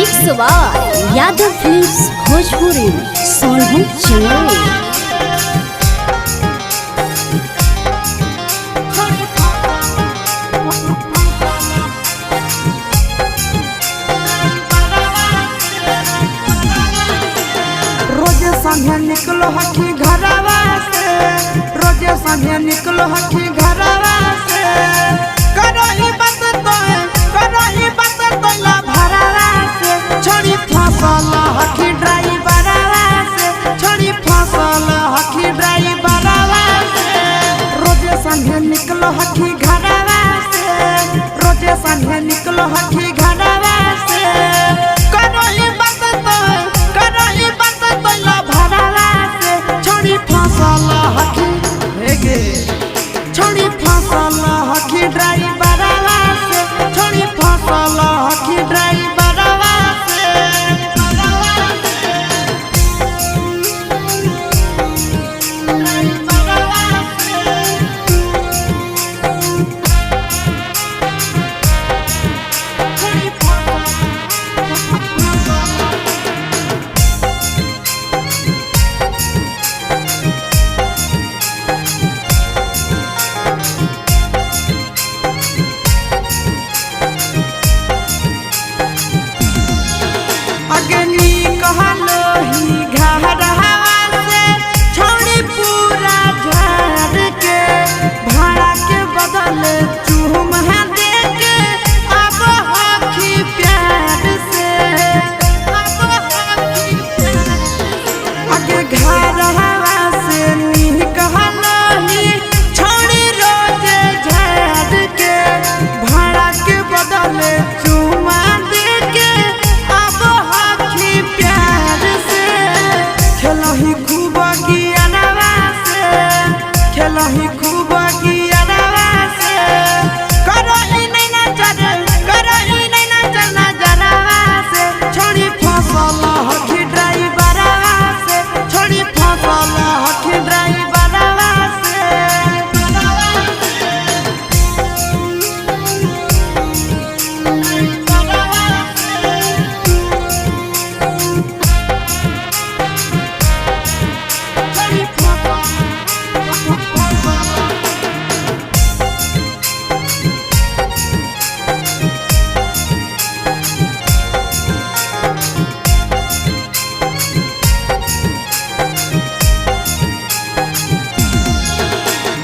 Mix by Yadav films Bhojpuri Sonu channel. रोजे संगे निकलो हकी घरवा से, रोजे संगे निकलो हकी घरवा से। करो ही बात तो है, करो ही बात तो ला भरवा से। छोड़ी फसल हकी ड्राइवरवा से, छोड़ी फसल हकी ड्राइवरवा से। रोजे संगे निकलो हकी घरवा से, रोजे संगे निकलो हकी घरवा से। करो ही बात तो है, करो ही बात तो ला भरवा से। छोड़ी फसल हकी हेगे, छोड़ी फसल हकी ड्राइवरवा से, छोड़ी फसल हकी ड्राइवरवा से। अग्नि कहलो ही घरवा से, छोड़ी पूरा झाड़ के। भाड़ा के बदले चूम दे के, अब हकी प्यार से, अब हकी प्यार। अगे घरवा से नी कहलो ही, छोड़ी रोजे झाड़ के। भाड़ा के बदले चूम दे के, अब हकी प्यार से। खेलही खूब गियानवा से, खेलही खूब गियानवा से। करही नहीं नजर, करही नहीं नजर नजरवा से। छोड़ी फसल हकी ड्राइवरवा से, छोड़ी फसल हकी ड्राइवरवा से।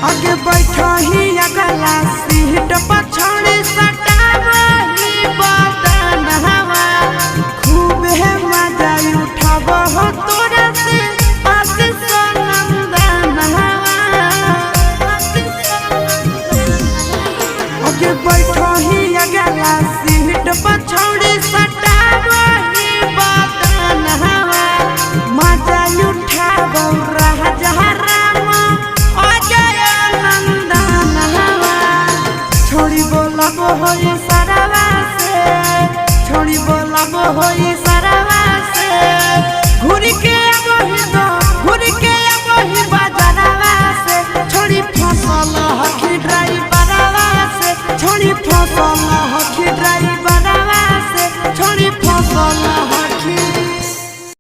आगे बैठा ही अगला सीट पर, छोड़ी सटावही बदन हवा। खूब है मजा उठाव हो तोरा से, आशीष नंदन हवा। आगे बैठा ही अगला सीट पर, छोड़ी सटावही